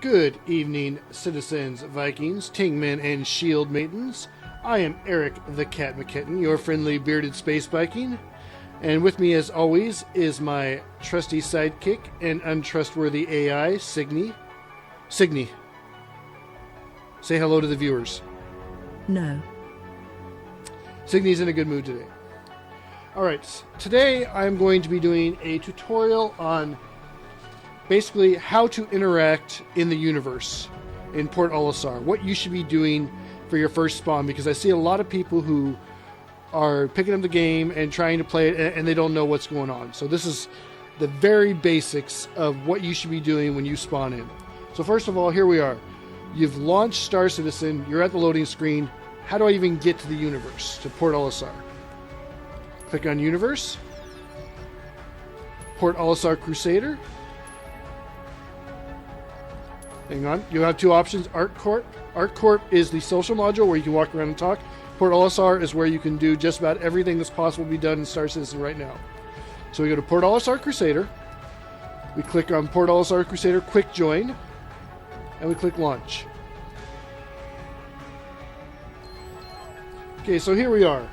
Good evening, citizens, Vikings, Tingmen, and Shield Maidens. I am Erik the Cat McKetten, your friendly bearded Space-Viking. And with me, as always, is my trusty sidekick and untrustworthy AI, Signy. Signy, say hello to the viewers. No. Signy's in a good mood today. Alright, today I'm going to be doing a tutorial on basically how to interact in the universe in Port Olisar. What you should be doing for your first spawn, because I see a lot of people who are picking up the game and trying to play it and they don't know what's going on. So this is the very basics of what you should be doing when you spawn in. So first of all, here we are. You've launched Star Citizen, you're at the loading screen. How do I even get to the universe, to Port Olisar? Click on Universe, Port Olisar Crusader. Hang on, you have two options, ArcCorp. ArcCorp is the social module where you can walk around and talk. Port Olisar is where you can do just about everything that's possible to be done in Star Citizen right now. So we go to Port Olisar Crusader, we click on Port Olisar Crusader Quick Join, and we click Launch. Okay, so here we are.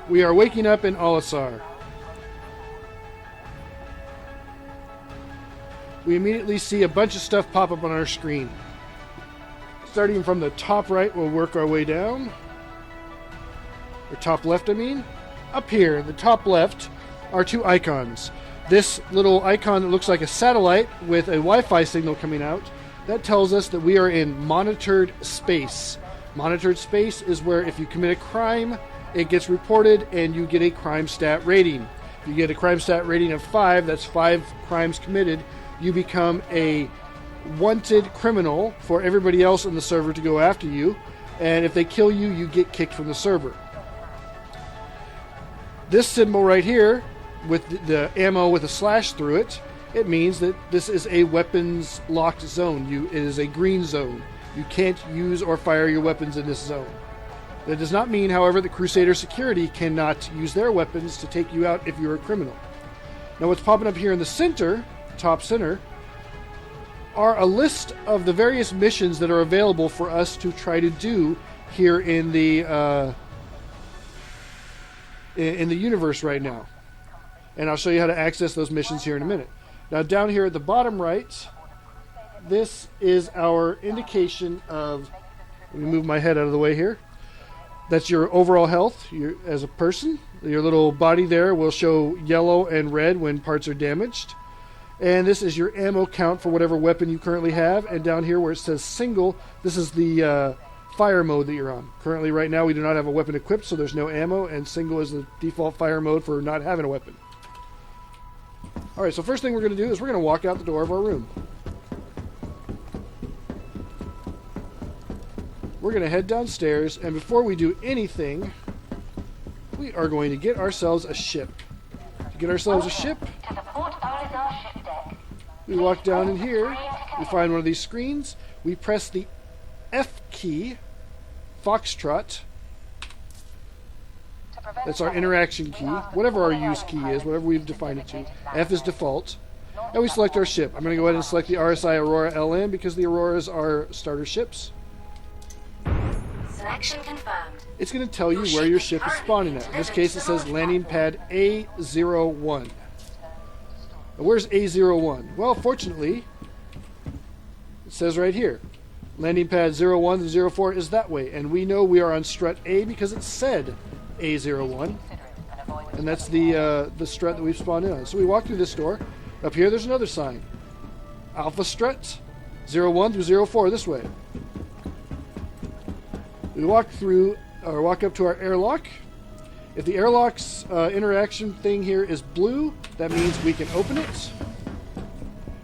We are waking up in Olisar. We immediately see a bunch of stuff pop up on our screen. Starting from the top right, we'll work our way down. Or top left, I mean. Up here, the top left, are two icons. This little icon that looks like a satellite with a Wi-Fi signal coming out, that tells us that we are in monitored space. Monitored space is where if you commit a crime, it gets reported and you get a crime stat rating. If you get a crime stat rating of 5, that's 5 crimes committed, you become a wanted criminal for everybody else in the server to go after you. And if they kill you, you get kicked from the server. This symbol right here, with the ammo with a slash through it, it means that this is a weapons locked zone. It is a green zone. You can't use or fire your weapons in this zone. That does not mean, however, that Crusader security cannot use their weapons to take you out if you're a criminal. Now what's popping up here in the center, top center, are a list of the various missions that are available for us to try to do here in the universe right now. And I'll show you how to access those missions here in a minute. Now down here at the bottom right, this is our indication of, let me move my head out of the way here. That's your overall health as a person. Your little body there will show yellow and red when parts are damaged. And this is your ammo count for whatever weapon you currently have. And down here where it says single, this is the fire mode that you're on. Currently right now we do not have a weapon equipped, so there's no ammo, and single is the default fire mode for not having a weapon. Alright, so first thing we're going to do is we're going to walk out the door of our room. We're going to head downstairs, and before we do anything, we are going to get ourselves a ship. To get ourselves a ship, we walk down in here, we find one of these screens, we press the F key, Foxtrot. That's our interaction key, whatever our use key is, whatever we've defined it to. F is default. And we select our ship. I'm going to go ahead and select the RSI Aurora LM because the Auroras are starter ships. Selection confirmed. It's going to tell you where your ship is spawning at. In this case, it says landing pad A01. Now, where's A01? Well, fortunately, it says right here. Landing pad 01 to 04 is that way. And we know we are on strut A because it said A01. And that's the strut that we've spawned in on. So we walk through this door. Up here, there's another sign. Alpha strut 01 through 04 this way. We walk up to our airlock. If the airlock's interaction thing here is blue, that means we can open it.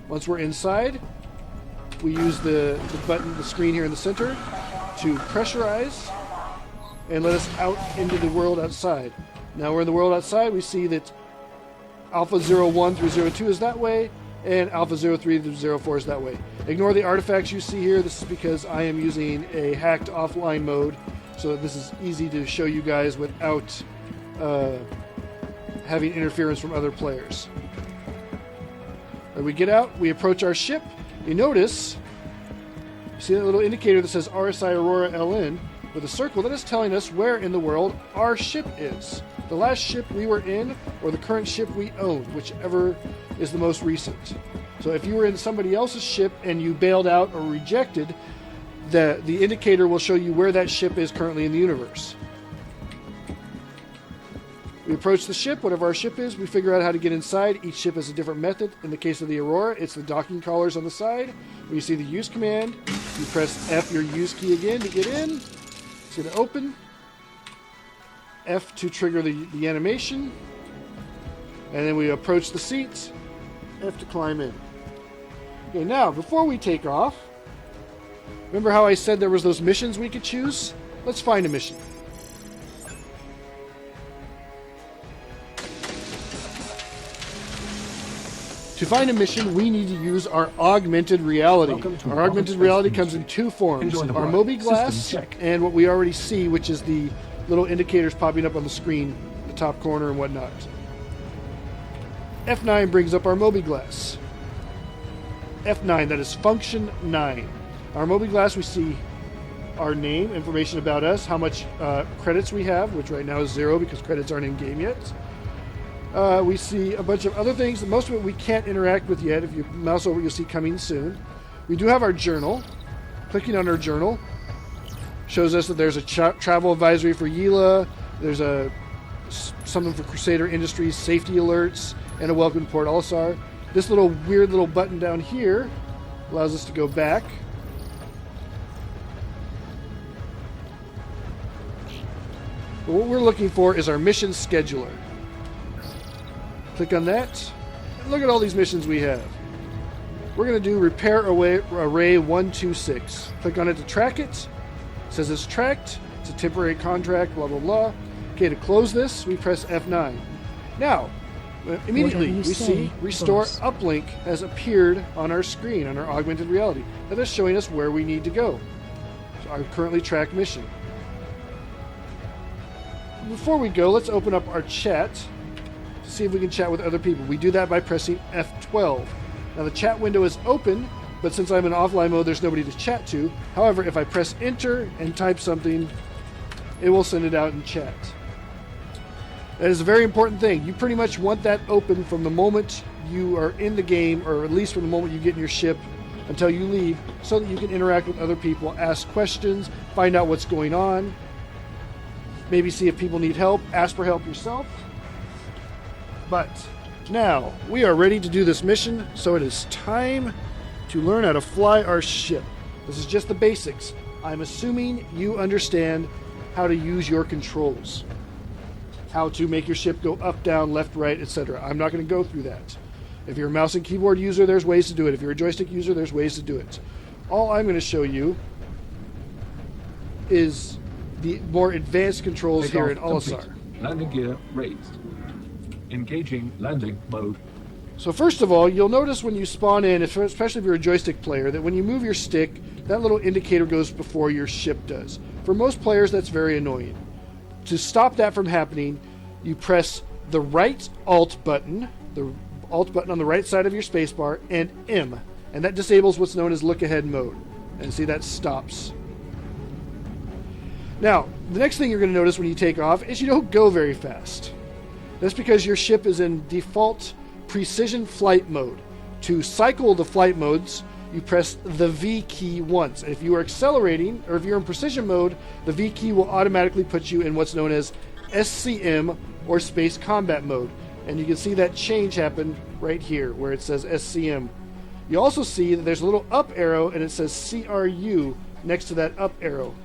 Once we're inside, we use the button, the screen here in the center, to pressurize and let us out into the world outside. Now we're in the world outside, we see that Alpha 01 through 02 is that way, and Alpha 03 through 04 is that way. Ignore the artifacts you see here. This is because I am using a hacked offline mode, so this is easy to show you guys without having interference from other players. Right, we get out, we approach our ship. You notice See that little indicator that says RSI Aurora LN with a circle? That is telling us where in the world our ship is. The last ship we were in, or the current ship we own, whichever is the most recent. So if you were in somebody else's ship and you bailed out or rejected, the indicator will show you where that ship is currently in the universe. We approach the ship, whatever our ship is, we figure out how to get inside. Each ship has a different method. In the case of the Aurora, it's the docking collars on the side. When you see the use command, you press F, your use key again to get in. It's going to open. F to trigger the animation. And then we approach the seats. F to climb in. Okay, now, before we take off, remember how I said there was those missions we could choose? Let's find a mission. To find a mission, we need to use our augmented reality. Our augmented reality comes in two forms. Our Moby Glass and what we already see, which is the little indicators popping up on the screen, the top corner and whatnot. F9 brings up our Moby Glass. F9, that is function 9. Our Moby Glass, we see our name, information about us, how much credits we have, which right now is 0 because credits aren't in game yet. We see a bunch of other things. Most of it we can't interact with yet. If you mouse over, you'll see coming soon. We do have our journal. Clicking on our journal shows us that there's a travel advisory for Yila. There's something for Crusader Industries, safety alerts, and a welcome to Port Olisar. This little weird little button down here allows us to go back. But what we're looking for is our mission scheduler. Click on that, and look at all these missions we have. We're going to do Repair Array 126. Click on it to track it. It says it's tracked. It's a temporary contract, blah, blah, blah. Okay, to close this, we press F9. Now, immediately we see Restore Uplink has appeared on our screen, on our augmented reality. That is showing us where we need to go. So our currently tracked mission. Before we go, let's open up our chat. See if we can chat with other people. We do that by pressing F12. Now the chat window is open, but since I'm in offline mode, there's nobody to chat to. However, if I press enter and type something, it will send it out in chat. That is a very important thing. You pretty much want that open from the moment you are in the game, or at least from the moment you get in your ship until you leave, so that you can interact with other people, ask questions, find out what's going on, maybe see if people need help, ask for help yourself. But now we are ready to do this mission, so it is time to learn how to fly our ship. This is just the basics. I'm assuming you understand how to use your controls, how to make your ship go up, down, left, right, etc. I'm not going to go through that. If you're a mouse and keyboard user, there's ways to do it. If you're a joystick user, there's ways to do it. All I'm going to show you is the more advanced controls here in Olisar. Landing gear raised. Engaging landing mode. So first of all, you'll notice when you spawn in, especially if you're a joystick player, that when you move your stick, that little indicator goes before your ship does. For most players, that's very annoying. To stop that from happening, you press the right Alt button, the Alt button on the right side of your spacebar, and M, and that disables what's known as look ahead mode. And see, that stops. Now, the next thing you're going to notice when you take off is you don't go very fast. That's because your ship is in default precision flight mode. To cycle the flight modes, you press the V key once. And if you are accelerating, or if you're in precision mode, the V key will automatically put you in what's known as SCM, or Space Combat Mode. And you can see that change happen right here, where it says SCM. You also see that there's a little up arrow, and it says CRU next to that up arrow.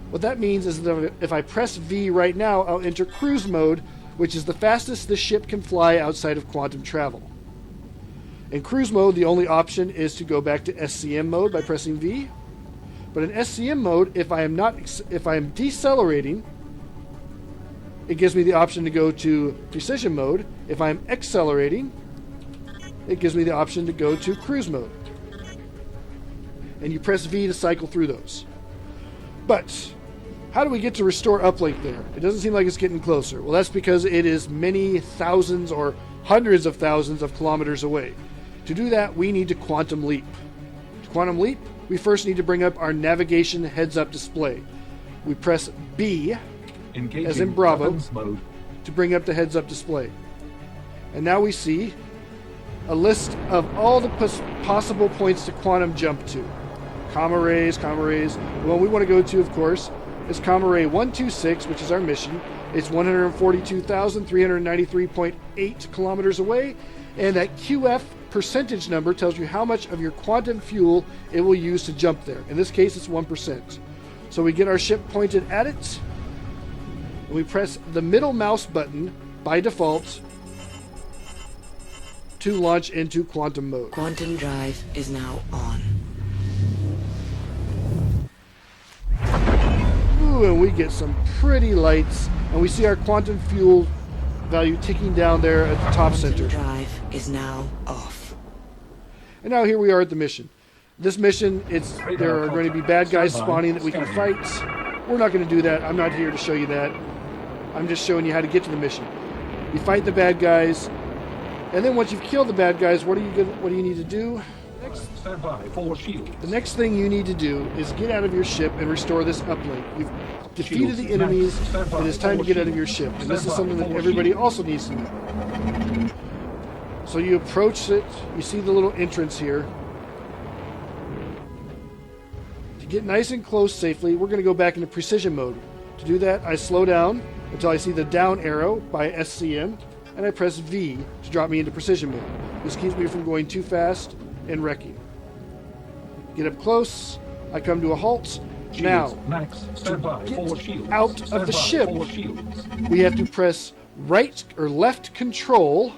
What that means is that if I press V right now, I'll enter cruise mode, which is the fastest the ship can fly outside of quantum travel. In cruise mode, the only option is to go back to SCM mode by pressing V. But in SCM mode, if I am decelerating, it gives me the option to go to precision mode. If I'm accelerating, it gives me the option to go to cruise mode. And you press V to cycle through those. But how do we get to restore uplink there? It doesn't seem like it's getting closer. Well, that's because it is many thousands or hundreds of thousands of kilometers away. To do that, we need to quantum leap. To quantum leap, we first need to bring up our navigation heads-up display. We press B, Engaging as in Bravo, weapons mode. to bring up the heads-up display. And now we see a list of all the possible points to quantum jump to. Comma rays, comma rays. The one we want to go to, of course, is comma ray 126, which is our mission. It's 142,393.8 kilometers away, and that QF percentage number tells you how much of your quantum fuel it will use to jump there. In this case, it's 1%. So we get our ship pointed at it, and we press the middle mouse button by default to launch into quantum mode. Quantum drive is now on. Ooh, and we get some pretty lights, and we see our quantum fuel value ticking down there at the top Quantum center. drive is now off. And now here we are at the mission. This mission, there are going to be bad guys spawning that we can fight. We're not going to do that. I'm not here to show you that. I'm just showing you how to get to the mission. You fight the bad guys, and then once you've killed the bad guys, what do you need to do? Stand by for shields. The next thing you need to do is get out of your ship and restore this uplink. You've defeated the enemies, and it's time to get out of your ship. And this is something that everybody also needs to know. So you approach it, you see the little entrance here. To get nice and close safely, we're going to go back into precision mode. To do that, I slow down until I see the down arrow by SCM, and I press V to drop me into precision mode. This keeps me from going too fast and wrecking. Get up close, I come to a halt. Shields. Now, Max, stand by get for shields. out Stand of the by ship, for shields. we have to press right or left control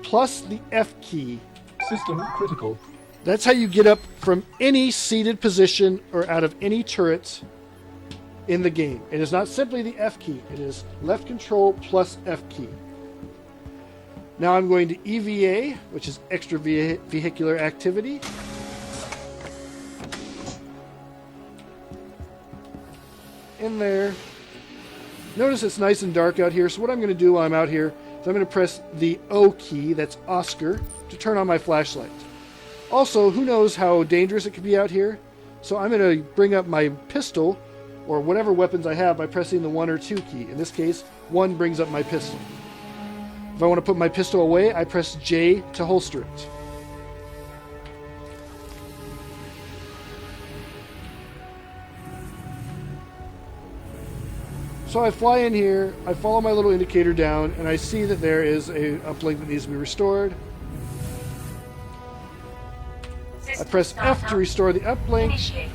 plus the F key. System critical. That's how you get up from any seated position or out of any turret in the game. It is not simply the F key. It is left control plus F key. Now I'm going to EVA, which is extra vehicular activity. In there. Notice it's nice and dark out here, so what I'm going to do while I'm out here is I'm going to press the O key, that's Oscar, to turn on my flashlight. Also, who knows how dangerous it could be out here? So I'm going to bring up my pistol, or whatever weapons I have, by pressing the 1 or 2 key. In this case, 1 brings up my pistol. If I want to put my pistol away, I press J to holster it. So I fly in here, I follow my little indicator down, and I see that there is a uplink that needs to be restored. I press F to restore the uplink,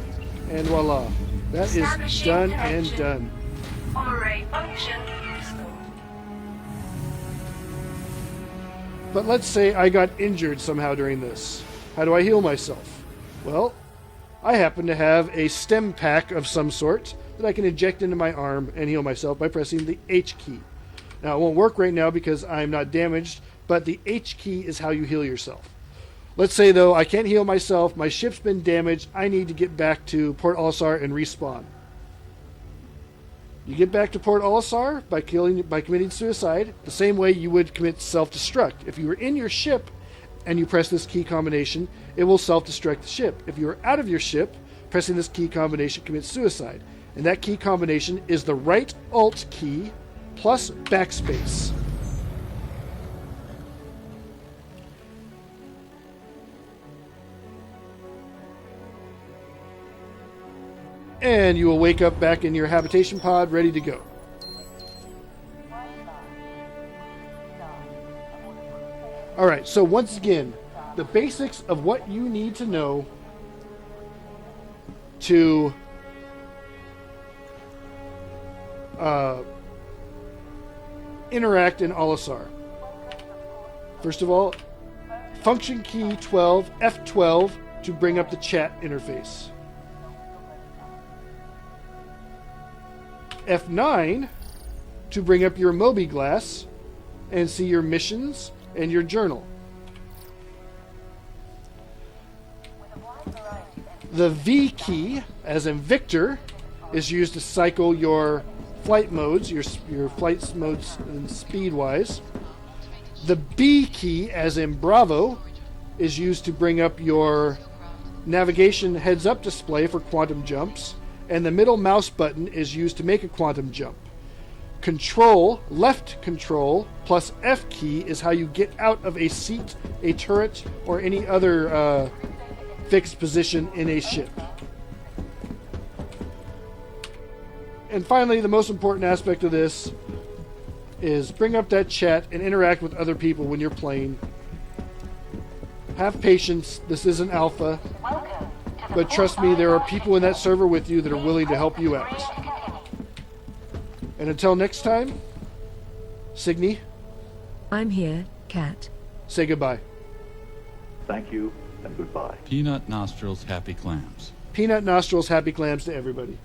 and voila. That is done and done. But let's say I got injured somehow during this. How do I heal myself? Well, I happen to have a stem pack of some sort that I can inject into my arm and heal myself by pressing the H key. Now, it won't work right now because I'm not damaged, but the H key is how you heal yourself. Let's say, though, I can't heal myself, my ship's been damaged, I need to get back to Port Olisar and respawn. You get back to Port Olisar by committing suicide, the same way you would commit self-destruct. If you were in your ship and you press this key combination, it will self-destruct the ship. If you are out of your ship, pressing this key combination commits suicide. And that key combination is the right Alt key plus backspace. And you will wake up back in your habitation pod ready to go. Alright, so once again, the basics of what you need to know to interact in Olisar. First of all, function key 12, F12, to bring up the chat interface. F9 to bring up your Moby glass and see your missions and your journal. The V key, as in Victor, is used to cycle your flight modes, your flight modes and speed-wise. The B key, as in Bravo, is used to bring up your Navigation heads-up display for quantum jumps, and the middle mouse button is used to make a quantum jump. Control, left control, plus F key is how you get out of a seat, a turret, or any other fixed position in a ship. And finally, the most important aspect of this is bring up that chat and interact with other people when you're playing. Have patience, this isn't alpha, but trust me, there are people in that server with you that are willing to help you out. And until next time, Signy, I'm here, Cat. say goodbye. Thank you and goodbye. Peanut nostrils, happy clams. Peanut nostrils, happy clams to everybody.